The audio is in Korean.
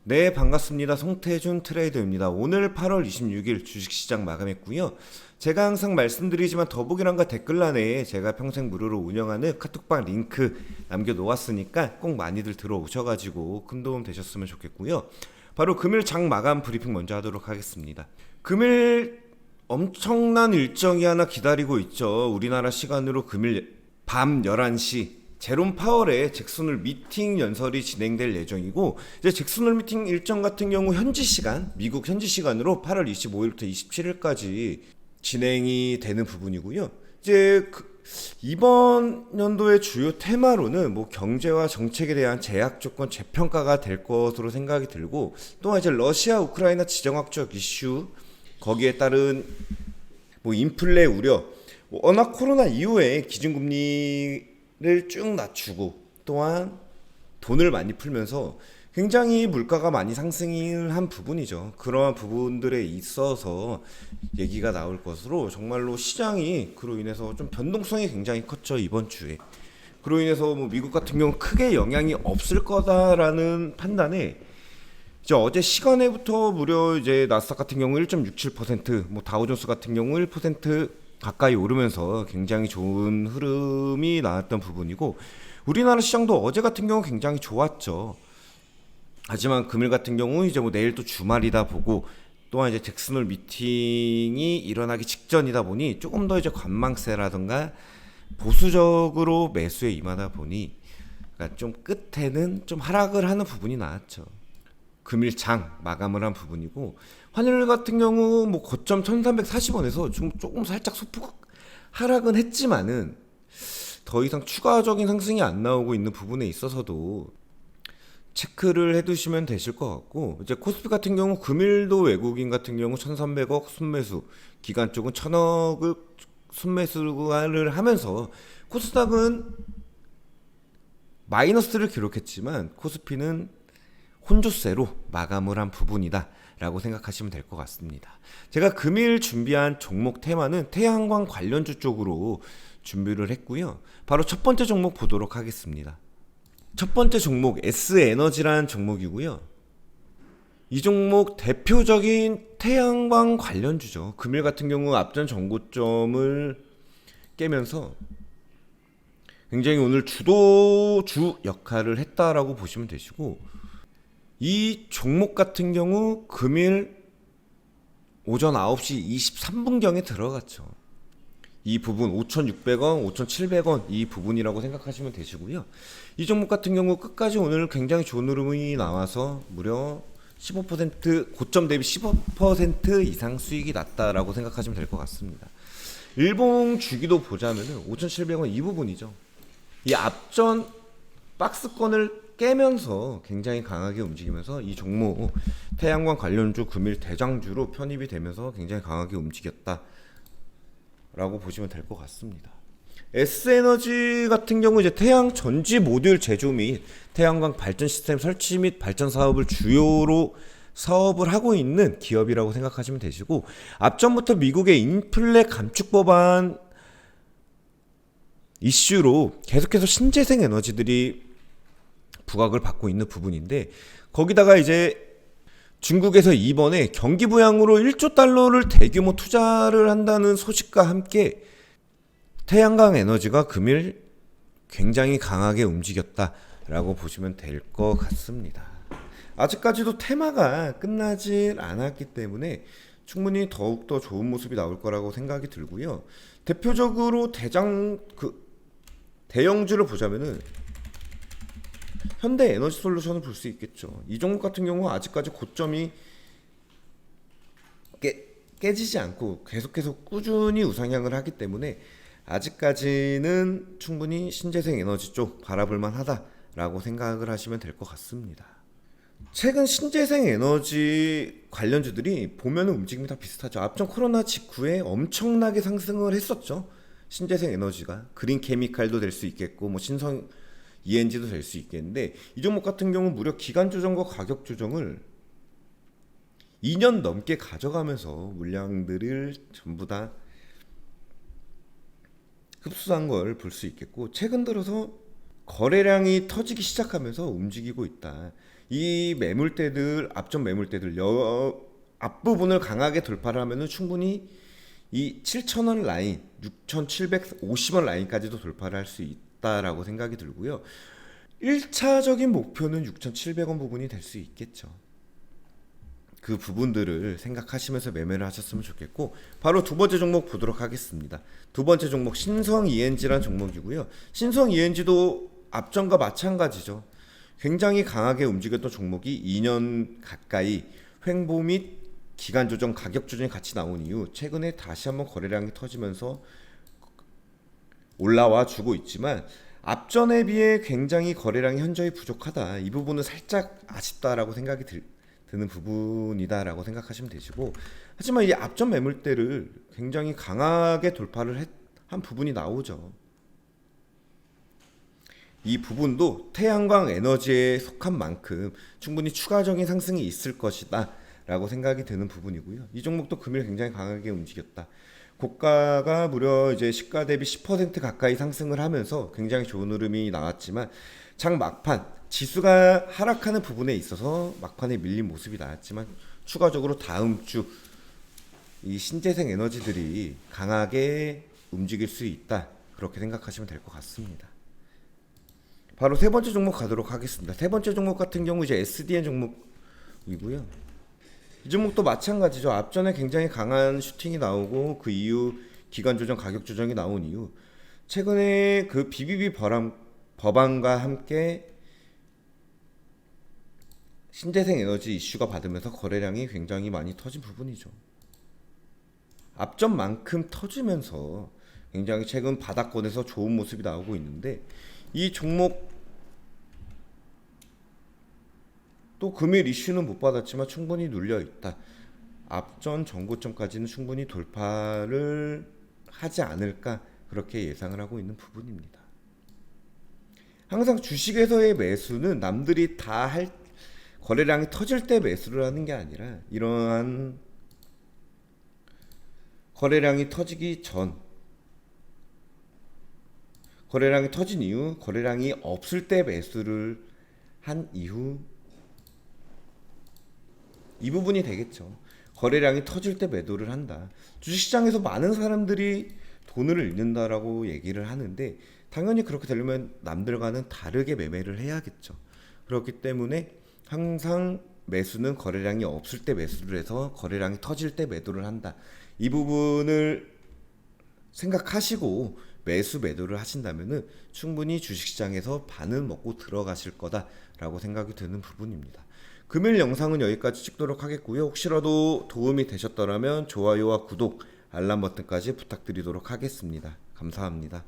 네, 반갑습니다. 송태준 트레이더입니다. 오늘 8월 26일 주식시장 마감했고요. 제가 항상 말씀드리지만 더보기란과 댓글란에 제가 평생 무료로 운영하는 카톡방 링크 남겨놓았으니까 꼭 많이들 들어오셔가지고 큰 도움 되셨으면 좋겠고요. 바로 금일 장 마감 브리핑 먼저 하도록 하겠습니다. 금일 엄청난 일정이 하나 기다리고 있죠. 우리나라 시간으로 금일 밤 11시 제롬 파월의 잭슨홀 미팅 연설이 진행될 예정이고, 이제 잭슨홀 미팅 일정 같은 경우 현지 시간, 미국 현지 시간으로 8월 25일부터 27일까지 진행이 되는 부분이고요. 이제 이번 연도의 주요 테마로는 뭐 경제와 정책에 대한 제약 조건 재평가가 될 것으로 생각이 들고, 또한 이제 러시아 우크라이나 지정학적 이슈, 거기에 따른 뭐 인플레 우려, 워낙 코로나 이후에 기준금리를 쭉 낮추고 또한 돈을 많이 풀면서 굉장히 물가가 많이 상승을 한 부분이죠. 그러한 부분들에 있어서 얘기가 나올 것으로, 정말로 시장이 그로 인해서 좀 변동성이 굉장히 컸죠, 이번 주에. 그로 인해서 뭐 미국 같은 경우 크게 영향이 없을 거다라는 판단에, 이제 어제 시간에부터 무려 이제 나스닥 같은 경우 1.67%, 뭐 다우존스 같은 경우 1% 가까이 오르면서 굉장히 좋은 흐름이 나왔던 부분이고, 우리나라 시장도 어제 같은 경우 굉장히 좋았죠. 하지만 금일 같은 경우 이제 뭐 내일 또 주말이다 보고, 또한 이제 잭슨홀 미팅이 일어나기 직전이다 보니 조금 더 이제 관망세라든가 보수적으로 매수에 임하다 보니, 그러니까 좀 끝에는 좀 하락을 하는 부분이 나왔죠. 금일 장 마감을 한 부분이고, 환율 같은 경우 뭐 고점 1340원에서 좀 조금 살짝 소폭 하락은 했지만은 더 이상 추가적인 상승이 안 나오고 있는 부분에 있어서도 체크를 해두시면 되실 것 같고, 이제 코스피 같은 경우 금일도 외국인 같은 경우 1300억 순매수, 기관 쪽은 1000억을 순매수를 하면서 코스닥은 마이너스를 기록했지만 코스피는 혼조세로 마감을 한 부분이다 라고 생각하시면 될 것 같습니다. 제가 금일 준비한 종목 테마는 태양광 관련주 쪽으로 준비를 했고요. 바로 첫 번째 종목 보도록 하겠습니다. 첫 번째 종목 S에너지라는 종목이고요. 이 종목 대표적인 태양광 관련주죠. 금일 같은 경우 앞전 전고점을 깨면서 굉장히 오늘 주도주 역할을 했다라고 보시면 되시고, 이 종목 같은 경우 금일 오전 9시 23분경에 들어갔죠. 이 부분 5,600원, 5,700원 이 부분이라고 생각하시면 되시고요. 이 종목 같은 경우 끝까지 오늘 굉장히 좋은 흐름이 나와서 무려 15% 고점 대비 15% 이상 수익이 났다라고 생각하시면 될 것 같습니다. 일봉 주기도 보자면은 5,700원 이 부분이죠. 이 앞전 박스권을 깨면서 굉장히 강하게 움직이면서 이 종목 태양광 관련주 금일 대장주로 편입이 되면서 굉장히 강하게 움직였다 라고 보시면 될 것 같습니다. S에너지 같은 경우 이제 태양 전지 모듈 제조 및 태양광 발전 시스템 설치 및 발전 사업을 주요로 사업을 하고 있는 기업이라고 생각하시면 되시고, 앞전부터 미국의 인플레 감축 법안 이슈로 계속해서 신재생 에너지들이 부각을 받고 있는 부분인데, 거기다가 이제 중국에서 이번에 경기 부양으로 1조 달러를 대규모 투자를 한다는 소식과 함께 태양광 에너지가 금일 굉장히 강하게 움직였다라고 보시면 될 것 같습니다. 아직까지도 테마가 끝나질 않았기 때문에 충분히 더욱더 좋은 모습이 나올 거라고 생각이 들고요. 대표적으로 대형주를 보자면은 현대 에너지 솔루션을 볼 수 있겠죠. 이 종목 같은 경우 아직까지 고점이 깨지지 않고 계속해서 꾸준히 우상향을 하기 때문에 아직까지는 충분히 신재생 에너지 쪽 바라볼만 하다라고 생각을 하시면 될 것 같습니다. 최근 신재생 에너지 관련주들이 보면은 움직임이 다 비슷하죠. 앞전 코로나 직후에 엄청나게 상승을 했었죠. 신재생 에너지가 그린 케미칼도 될 수 있겠고, 뭐 신성 ENG도 될 수 있겠는데, 이 종목 같은 경우 무려 기간 조정과 가격 조정을 2년 넘게 가져가면서 물량들을 전부 다 흡수한 걸 볼 수 있겠고, 최근 들어서 거래량이 터지기 시작하면서 움직이고 있다. 이 매물대들, 앞전 매물대들 앞부분을 강하게 돌파를 하면은 충분히 이 7,000원 라인, 6,750원 라인까지도 돌파를 할 수 있다라고 생각이 들고요. 1차적인 목표는 6,700원 부분이 될 수 있겠죠. 그 부분들을 생각하시면서 매매를 하셨으면 좋겠고, 바로 두 번째 종목 보도록 하겠습니다. 두 번째 종목 신성 ENG라는 종목이고요. 신성 ENG도 앞전과 마찬가지죠. 굉장히 강하게 움직였던 종목이 2년 가까이 횡보 및 기간 조정, 가격 조정이 같이 나온 이후 최근에 다시 한번 거래량이 터지면서 올라와 주고 있지만, 앞전에 비해 굉장히 거래량이 현저히 부족하다. 이 부분은 살짝 아쉽다라고 생각이 드는 부분이다라고 생각하시면 되시고, 하지만 이 앞전 매물대를 굉장히 강하게 돌파를 한 부분이 나오죠. 이 부분도 태양광 에너지에 속한 만큼 충분히 추가적인 상승이 있을 것이다 라고 생각이 드는 부분이고요. 이 종목도 금일 굉장히 강하게 움직였다. 고가가 무려 이제 시가 대비 10% 가까이 상승을 하면서 굉장히 좋은 흐름이 나왔지만, 장 막판 지수가 하락하는 부분에 있어서 막판에 밀린 모습이 나왔지만, 추가적으로 다음 주 이 신재생 에너지들이 강하게 움직일 수 있다, 그렇게 생각하시면 될 것 같습니다. 바로 세 번째 종목 가도록 하겠습니다. 세 번째 종목 같은 경우 이제 SDN 종목이고요. 이 종목도 마찬가지죠. 앞전에 굉장히 강한 슈팅이 나오고 그 이후 기간 조정, 가격 조정이 나온 이후 최근에 그 BBB 법안과 함께 신재생 에너지 이슈가 받으면서 거래량이 굉장히 많이 터진 부분이죠. 앞전만큼 터지면서 굉장히 최근 바닥권에서 좋은 모습이 나오고 있는데, 이 종목 또 금일 이슈는 못 받았지만 충분히 눌려 있다. 앞전 정고점까지는 충분히 돌파를 하지 않을까, 그렇게 예상을 하고 있는 부분입니다. 항상 주식에서의 매수는 남들이 다 거래량이 터질 때 매수를 하는 게 아니라, 이러한 거래량이 터지기 전, 거래량이 터진 이후, 거래량이 없을 때 매수를 한 이후, 이 부분이 되겠죠. 거래량이 터질 때 매도를 한다. 주식시장에서 많은 사람들이 돈을 잃는다라고 얘기를 하는데, 당연히 그렇게 되려면 남들과는 다르게 매매를 해야겠죠. 그렇기 때문에 항상 매수는 거래량이 없을 때 매수를 해서 거래량이 터질 때 매도를 한다. 이 부분을 생각하시고 매도를 하신다면은 충분히 주식시장에서 반은 먹고 들어가실 거다라고 생각이 드는 부분입니다. 금일 영상은 여기까지 찍도록 하겠고요. 혹시라도 도움이 되셨더라면 좋아요와 구독, 알람 버튼까지 부탁드리도록 하겠습니다. 감사합니다.